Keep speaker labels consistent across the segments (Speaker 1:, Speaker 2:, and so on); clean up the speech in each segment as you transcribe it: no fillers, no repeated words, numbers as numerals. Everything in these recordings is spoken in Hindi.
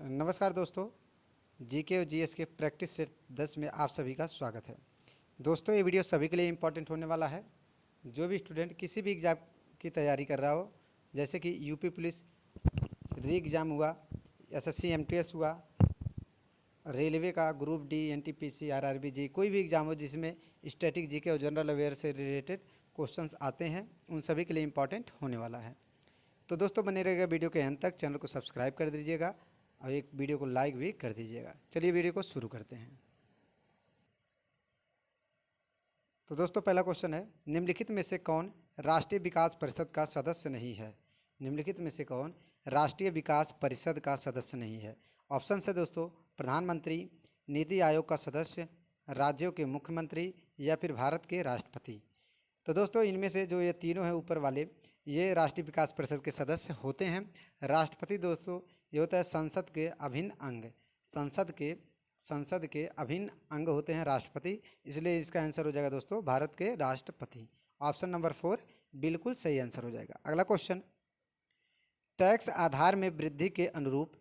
Speaker 1: नमस्कार दोस्तों, जीके और जीएस के प्रैक्टिस सेट 10 में आप सभी का स्वागत है। दोस्तों, ये वीडियो सभी के लिए इम्पोर्टेंट होने वाला है। जो भी स्टूडेंट किसी भी एग्ज़ाम की तैयारी कर रहा हो, जैसे कि यूपी पुलिस री एग्ज़ाम हुआ, एसएससी एमटीएस हुआ, रेलवे का ग्रुप डी, एनटीपीसी, आरआरबी, कोई भी एग्ज़ाम हो जिसमें स्टैटिक जीके और जनरल अवेयर से रिलेटेड क्वेश्चंस आते हैं, उन सभी के लिए इम्पोर्टेंट होने वाला है। तो दोस्तों, बने रहेगा वीडियो के अंत तक। चैनल को सब्सक्राइब कर दीजिएगा और एक वीडियो को लाइक भी कर दीजिएगा। चलिए वीडियो को शुरू करते हैं। तो दोस्तों, पहला क्वेश्चन है, निम्नलिखित में से कौन राष्ट्रीय विकास परिषद का सदस्य नहीं है? निम्नलिखित में से कौन राष्ट्रीय विकास परिषद का सदस्य नहीं है? ऑप्शन है दोस्तों, प्रधानमंत्री, नीति आयोग का सदस्य, राज्यों के मुख्यमंत्री या फिर भारत के राष्ट्रपति। तो दोस्तों, इनमें से जो ये तीनों हैं ऊपर वाले, ये राष्ट्रीय विकास परिषद के सदस्य होते हैं। राष्ट्रपति दोस्तों ये होता है संसद के अभिन्न अंग, संसद के अभिन्न अंग होते हैं राष्ट्रपति, इसलिए इसका आंसर हो जाएगा दोस्तों भारत के राष्ट्रपति। ऑप्शन नंबर 4 बिल्कुल सही आंसर हो जाएगा। अगला क्वेश्चन, टैक्स आधार में वृद्धि के अनुरूप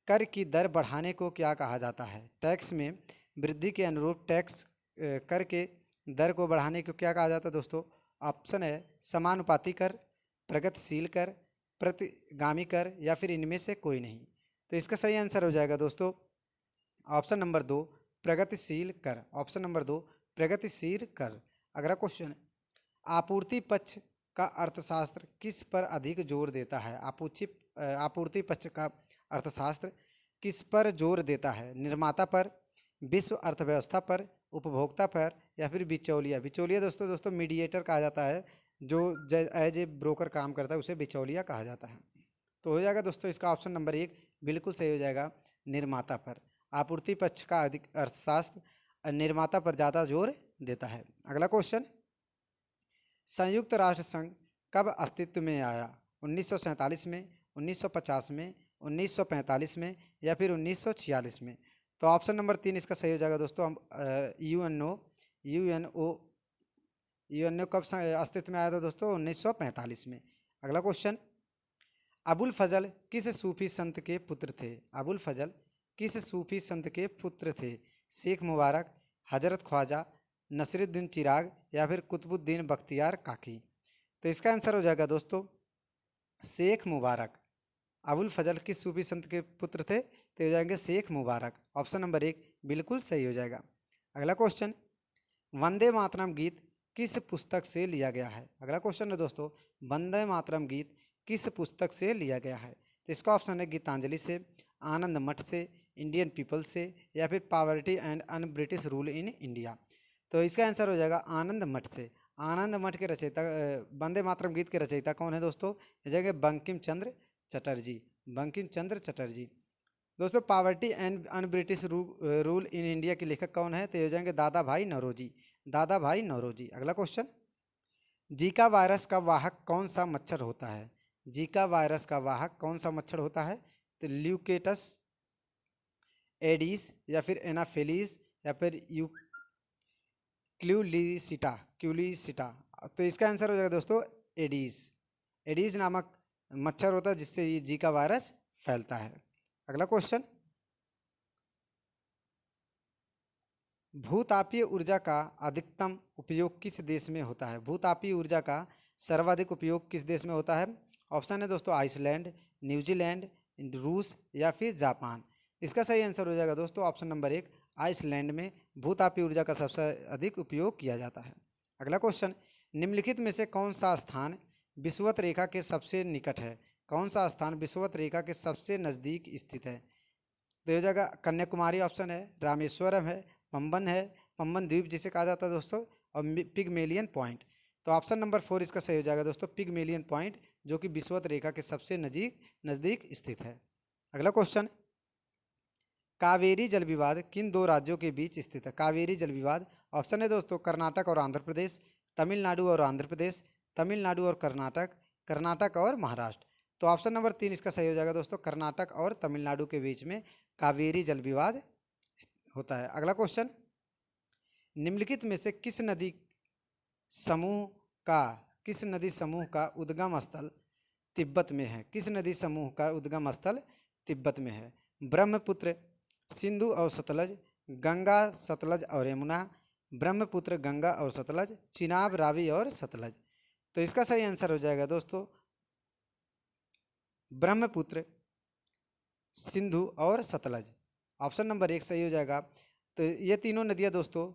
Speaker 1: कर की दर बढ़ाने को क्या कहा जाता है? टैक्स में वृद्धि के अनुरूप टैक्स कर के दर को बढ़ाने को क्या कहा जाता है दोस्तों? ऑप्शन है समानुपाती कर, प्रगतिशील कर, प्रतिगामी कर या फिर इनमें से कोई नहीं। तो इसका सही आंसर हो जाएगा दोस्तों ऑप्शन नंबर 2 प्रगतिशील कर। ऑप्शन नंबर 2 प्रगतिशील कर। अगला क्वेश्चन, आपूर्ति पक्ष का अर्थशास्त्र किस पर अधिक जोर देता है? आपूर्ति पक्ष का अर्थशास्त्र किस पर जोर देता है? निर्माता पर, विश्व अर्थव्यवस्था पर, उपभोक्ता पर या फिर बिचौलिया? बिचौलिया दोस्तों मीडिएटर कहा जाता है, जो एज ए ब्रोकर काम करता है, उसे बिचौलिया कहा जाता है। तो हो जाएगा दोस्तों इसका ऑप्शन नंबर 1 बिल्कुल सही हो जाएगा, निर्माता पर। आपूर्ति पक्ष का अधिक अर्थशास्त्र निर्माता पर ज़्यादा जोर देता है। अगला क्वेश्चन, संयुक्त राष्ट्र संघ कब अस्तित्व में आया? 1947 में, 1950 में, 1945 में या फिर 1946 में? तो ऑप्शन नंबर 3 इसका सही हो जाएगा दोस्तों। हम यूएनओ कब अस्तित्व में आया था दोस्तों? 1945 में। अगला क्वेश्चन, अबुल फजल किस सूफी संत के पुत्र थे? अबुल फजल किस सूफी संत के पुत्र थे? शेख मुबारक, हजरत ख्वाजा, नसीरुद्दीन चिराग या फिर कुतुबुद्दीन बख्तियार काकी? तो इसका आंसर हो जाएगा दोस्तों शेख मुबारक। अबुल फजल किस सूफी संत के पुत्र थे? तो हो जाएंगे शेख मुबारक। ऑप्शन नंबर 1 बिल्कुल सही हो जाएगा। अगला क्वेश्चन, वंदे मातरम गीत किस पुस्तक से लिया गया है? अगला क्वेश्चन है दोस्तों, वंदे मातरम गीत किस पुस्तक से लिया गया है? तो इसका ऑप्शन है गीतांजलि से, आनंद मठ से, इंडियन पीपल से या फिर poverty and un British rule in India? तो इसका आंसर हो जाएगा आनंद मठ से। आनंद मठ के रचयिता, वंदे मातरम गीत के रचयिता कौन है दोस्तों? हो जाएंगे बंकिम चंद्र चटर्जी। बंकिम चंद्र चटर्जी। दोस्तों, poverty and un British rule in India के लेखक कौन है? तो हो जाएंगे दादा भाई नौरोजी। दादा भाई नौरोजी। अगला क्वेश्चन, जीका वायरस का वाहक कौन सा मच्छर होता है? जीका वायरस का वाहक कौन सा मच्छर होता है? तो ल्यूकेटस, एडीज या फिर एनाफेलिस या फिर क्यूलिसिटा। तो इसका आंसर हो जाएगा दोस्तों एडीज। एडीज नामक मच्छर होता है जिससे ये जीका वायरस फैलता है। अगला क्वेश्चन, भूतापीय ऊर्जा का अधिकतम उपयोग किस देश में होता है? भूतापीय ऊर्जा का सर्वाधिक उपयोग किस देश में होता है? ऑप्शन है दोस्तों आइसलैंड, न्यूजीलैंड, रूस या फिर जापान? इसका सही आंसर हो जाएगा दोस्तों ऑप्शन नंबर 1 आइसलैंड में भूतापीय ऊर्जा का सबसे अधिक उपयोग किया जाता है। अगला क्वेश्चन, निम्नलिखित में से कौन सा स्थान विषुवत रेखा के सबसे निकट है? कौन सा स्थान विषुवत रेखा के सबसे नज़दीक स्थित है? तो हो जाएगा कन्याकुमारी ऑप्शन है, रामेश्वरम है, पंबन है, पंबन द्वीप जिसे कहा जाता है दोस्तों, और पिगमेलियन पॉइंट। तो ऑप्शन नंबर 4 इसका सही हो जाएगा दोस्तों पिगमेलियन पॉइंट, जो कि विषुवत रेखा के सबसे नज़दीक स्थित है। अगला क्वेश्चन, कावेरी जल विवाद किन दो राज्यों के बीच स्थित है? कावेरी जल विवाद ऑप्शन है दोस्तों कर्नाटक और आंध्र प्रदेश, तमिलनाडु और आंध्र प्रदेश, तमिलनाडु और कर्नाटक, कर्नाटक और महाराष्ट्र? तो ऑप्शन नंबर 3 इसका सही हो जाएगा दोस्तों कर्नाटक और तमिलनाडु के बीच में कावेरी जल विवाद होता है। अगला क्वेश्चन, निम्नलिखित में से किस नदी समूह का उद्गम स्थल तिब्बत में है? किस नदी समूह का उद्गम स्थल तिब्बत में है? ब्रह्मपुत्र, सिंधु और सतलज, गंगा सतलज और यमुना, ब्रह्मपुत्र गंगा और सतलज, चिनाब रावी और सतलज। तो इसका सही आंसर हो जाएगा दोस्तों ब्रह्मपुत्र, सिंधु और सतलज। ऑप्शन नंबर 1 सही हो जाएगा। तो ये तीनों नदियाँ दोस्तों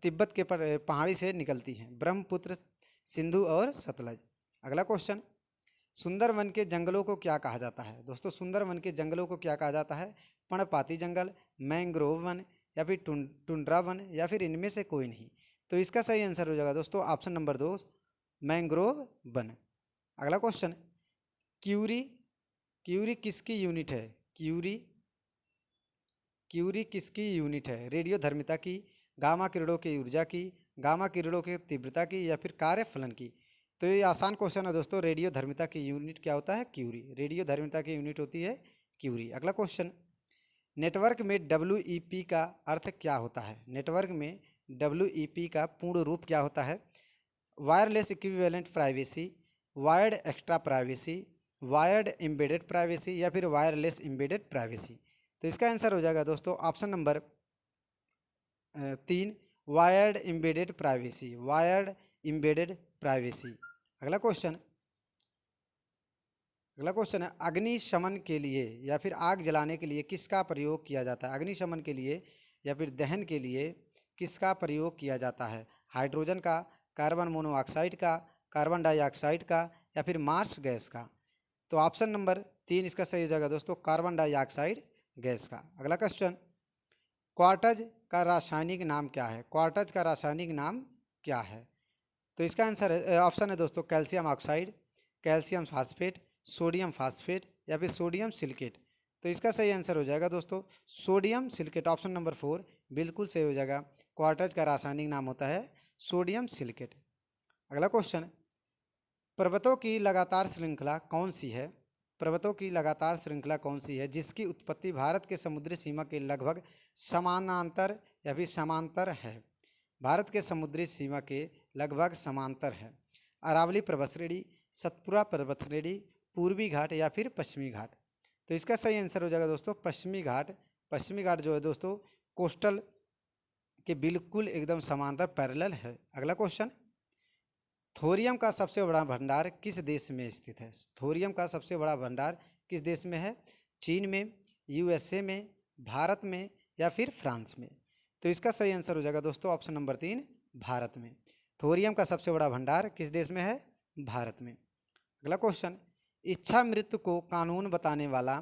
Speaker 1: तिब्बत के पहाड़ी से निकलती हैं, ब्रह्मपुत्र, सिंधु और सतलज। अगला क्वेश्चन, सुंदरवन के जंगलों को क्या कहा जाता है? दोस्तों सुंदरवन के जंगलों को क्या कहा जाता है? पर्णपाती जंगल, मैंग्रोव वन, या फिर टुंड्रा वन, या फिर इनमें से कोई नहीं। तो इसका सही आंसर हो जाएगा दोस्तों ऑप्शन नंबर 2 मैंग्रोव वन। अगला क्वेश्चन, क्यूरी, क्यूरी किसकी यूनिट है? क्यूरी, क्यूरी किसकी यूनिट है? रेडियो धर्मिता की, गामा किरणों की ऊर्जा की, गामा किरणों की तीव्रता की, या फिर कार्यफलन की। तो ये आसान क्वेश्चन है दोस्तों। रेडियो धर्मिता की यूनिट क्या होता है? क्यूरी। रेडियो धर्मिता की यूनिट होती है क्यूरी। अगला क्वेश्चन, नेटवर्क में WEP का अर्थ क्या होता है? नेटवर्क में WEP का पूर्ण रूप क्या होता है? Wireless equivalent privacy, wired extra privacy, wired embedded privacy, या फिर वायरलेस एम्बेडेड प्राइवेसी। तो इसका आंसर हो जाएगा दोस्तों option number 3 wired embedded privacy, wired embedded privacy. अगला क्वेश्चन, अगला क्वेश्चन है, अग्निशमन के लिए या फिर आग जलाने के लिए किसका प्रयोग किया जाता है? अग्निशमन के लिए या फिर दहन के लिए किसका प्रयोग किया जाता है? हाइड्रोजन का, कार्बन मोनोऑक्साइड का, कार्बन डाइऑक्साइड का, या फिर मार्स गैस का। तो ऑप्शन नंबर 3 इसका सही हो जाएगा दोस्तों कार्बन डाइऑक्साइड गैस का। अगला क्वेश्चन, क्वार्टज का रासायनिक नाम क्या है? क्वार्टज का रासायनिक नाम क्या है? तो इसका आंसर ऑप्शन है दोस्तों calcium oxide, calcium phosphate, sodium phosphate, या फिर सोडियम सिलिकेट। तो इसका सही आंसर हो जाएगा दोस्तों सोडियम सिलिकेट। ऑप्शन नंबर 4 बिल्कुल सही हो जाएगा। क्वार्टज का रासायनिक नाम होता है सोडियम सिलिकेट। अगला क्वेश्चन, पर्वतों की लगातार श्रृंखला कौन सी है? पर्वतों की लगातार श्रृंखला कौन सी है जिसकी उत्पत्ति भारत के समुद्री सीमा के लगभग समानांतर या फिर समांतर है? भारत के समुद्री सीमा के लगभग समांतर है। अरावली पर्वत श्रेणी, सतपुरा पर्वत श्रेणी, पूर्वी घाट, या फिर पश्चिमी घाट। तो इसका सही आंसर हो जाएगा दोस्तों पश्चिमी घाट। पश्चिमी घाट जो है दोस्तों कोस्टल के बिल्कुल एकदम समांतर पैरेलल है। अगला क्वेश्चन, थोरियम का सबसे बड़ा भंडार किस देश में स्थित है? थोरियम का सबसे बड़ा भंडार किस देश में है? चीन में, USA में, भारत में, या फिर फ्रांस में। तो इसका सही आंसर हो जाएगा दोस्तों ऑप्शन नंबर 3 भारत में। थोरियम का सबसे बड़ा भंडार किस देश में है? भारत में। अगला क्वेश्चन, इच्छा मृत्यु को कानून बनाने वाला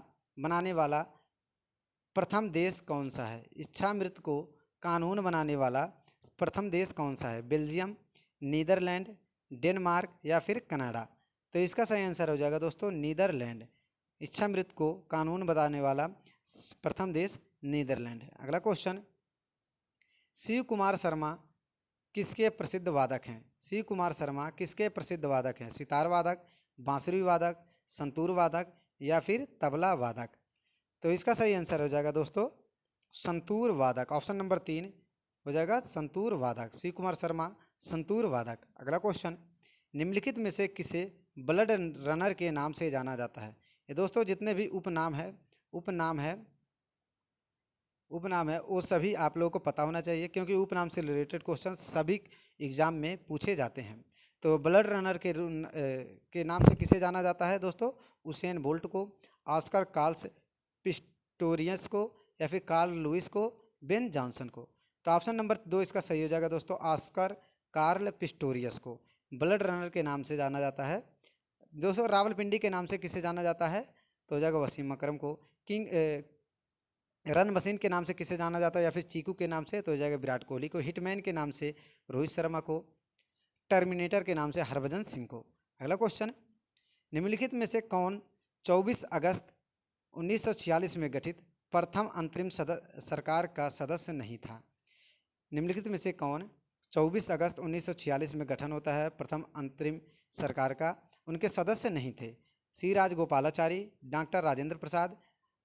Speaker 1: प्रथम देश कौन सा है? इच्छा मृत्यु को कानून बनाने वाला प्रथम देश कौन सा है? बेल्जियम, नीदरलैंड, डेनमार्क, या फिर कनाडा। तो इसका सही आंसर हो जाएगा दोस्तों नीदरलैंड। इच्छा मृत्यु को कानून बनाने वाला प्रथम देश नीदरलैंड है। अगला क्वेश्चन, शिव कुमार शर्मा किसके प्रसिद्ध वादक हैं? शिव कुमार शर्मा किसके प्रसिद्ध वादक हैं? सितार वादक, बांसुरी वादक, संतूर वादक, या फिर तबला वादक। तो इसका सही आंसर हो जाएगा दोस्तों संतूर वादक। ऑप्शन नंबर 3 हो जाएगा संतूर वादक। शिव कुमार शर्मा संतूर वादक। अगला क्वेश्चन, निम्नलिखित में से किसे ब्लड रनर के नाम से जाना जाता है? ये दोस्तों जितने भी उपनाम है वो सभी आप लोगों को पता होना चाहिए, क्योंकि उपनाम से रिलेटेड क्वेश्चन सभी एग्जाम में पूछे जाते हैं। तो ब्लड रनर के नाम से किसे जाना जाता है दोस्तों? उसेन बोल्ट को, ऑस्कर कार्ल्स पिस्टोरियस को, या फिर कार्ल लुइस को, बेन जॉनसन को। तो ऑप्शन नंबर 2 इसका सही हो जाएगा दोस्तों ऑस्कर कार्ल पिस्टोरियस को ब्लड रनर के नाम से जाना जाता है। दोस्तों रावलपिंडी के नाम से किसे जाना जाता है? तो हो जाएगा वसीम अकरम को। किंग रन मशीन के नाम से किसे जाना जाता है, या फिर चीकू के नाम से? तो हो जाएगा विराट कोहली को। हिटमैन के नाम से रोहित शर्मा को। टर्मिनेटर के नाम से हरभजन सिंह को। अगला क्वेश्चन, निम्नलिखित में से कौन 24 अगस्त 1946 में गठित प्रथम अंतरिम सरकार का सदस्य नहीं था? निम्नलिखित में से कौन 24 अगस्त 1946 में गठन होता है प्रथम अंतरिम सरकार का, उनके सदस्य नहीं थे? सी Rajagopalachari, doctor Rajendra Prasad,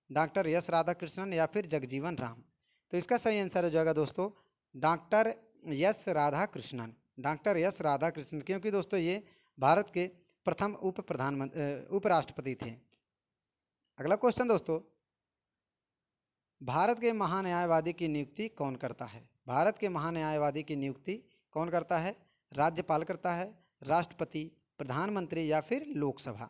Speaker 1: doctor S Radhakrishnan, या फिर जगजीवन राम। तो इसका सही आंसर हो जाएगा दोस्तों doctor S Radhakrishnan. Doctor S Radhakrishnan, क्योंकि दोस्तों ये भारत के प्रथम उपराष्ट्रपति थे। अगला क्वेश्चन दोस्तों, भारत के महान्यायवादी की नियुक्ति कौन करता है? भारत के महान्यायवादी की नियुक्ति कौन करता है? राज्यपाल करता है, राष्ट्रपति, प्रधानमंत्री या फिर लोकसभा?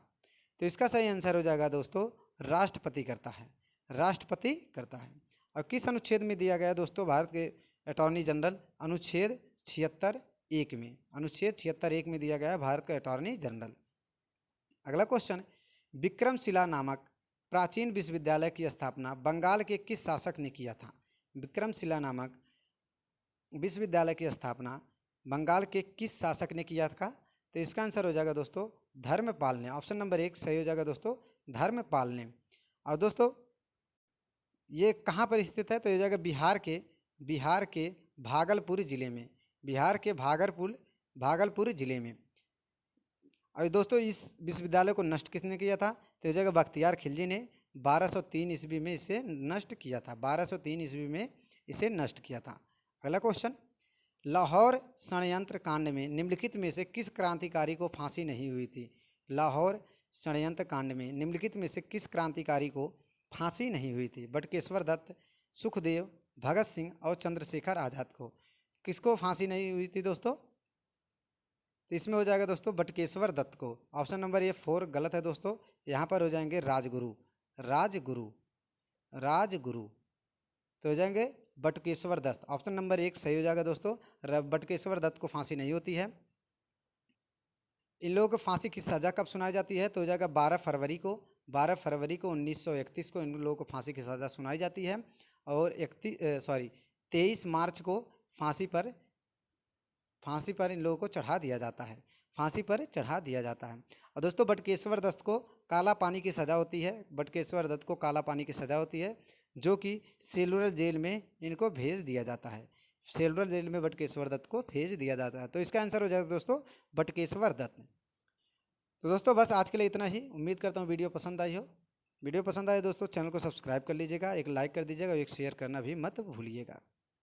Speaker 1: तो इसका सही आंसर हो जाएगा दोस्तों राष्ट्रपति करता है, राष्ट्रपति करता है। और किस अनुच्छेद में दिया गया दोस्तों भारत के अटॉर्नी जनरल? अनुच्छेद 76(1) में, अनुच्छेद 76(1) में दिया गया है भारत का अटॉर्नी जनरल। अगला क्वेश्चन, विक्रमशिला नामक प्राचीन विश्वविद्यालय की स्थापना बंगाल के किस शासक ने किया था? विक्रमशिला नामक विश्वविद्यालय की स्थापना बंगाल के किस शासक ने किया था? तो इसका आंसर हो जाएगा दोस्तों धर्मपाल ने। ऑप्शन नंबर 1 सही हो जाएगा दोस्तों धर्मपाल ने। और दोस्तों ये कहाँ पर स्थित है? तो हो जाएगा बिहार के भागलपुर जिले में, बिहार के भागलपुर जिले में। और दोस्तों इस विश्वविद्यालय को नष्ट किसने किया था? तो हो जाएगा बख्तियार खिलजी ने 1203 ईस्वी में इसे नष्ट किया था, 1203 ईस्वी में इसे नष्ट किया था। अगला क्वेश्चन, लाहौर षड्यंत्र कांड में निम्नलिखित में से किस क्रांतिकारी को फांसी नहीं हुई थी? लाहौर षड्यंत्र कांड में निम्नलिखित में से किस क्रांतिकारी को फांसी नहीं हुई थी? बटुकेश्वर दत्त, सुखदेव, भगत सिंह और चंद्रशेखर आज़ाद को किसको फांसी नहीं हुई थी दोस्तों? तो इसमें हो जाएगा दोस्तों बटुकेश्वर दत्त को। ऑप्शन नंबर ये 4 गलत है दोस्तों, यहाँ पर हो जाएंगे राजगुरु, राजगुरु, राजगुरु। तो हो जाएंगे बटुकेश्वर दत्त। ऑप्शन नंबर 1 सही हो जाएगा दोस्तों, बटुकेश्वर दत्त को फांसी नहीं होती है। इन लोगों को फांसी की सज़ा कब सुनाई जाती है? तो हो जाएगा 12 फरवरी को, 12 फरवरी को 1931 को इन लोगों को फांसी की सज़ा सुनाई जाती है। और 23 मार्च को फांसी पर इन लोगों को चढ़ा दिया जाता है, फांसी पर चढ़ा दिया जाता है। और दोस्तों बटुकेश्वर दत्त को काला पानी की सज़ा होती है, बटुकेश्वर दत्त को काला पानी की सज़ा होती है, जो कि सेलुलर जेल में इनको भेज दिया जाता है, सेलुलर जेल में बटुकेश्वर दत्त को भेज दिया जाता है। तो इसका आंसर हो जाएगा दोस्तों बटुकेश्वर दत्त। तो दोस्तों बस आज के लिए इतना ही। उम्मीद करता हूँ वीडियो पसंद आई हो। वीडियो पसंद आए दोस्तों चैनल को सब्सक्राइब कर लीजिएगा, एक लाइक कर दीजिएगा और एक शेयर करना भी मत भूलिएगा।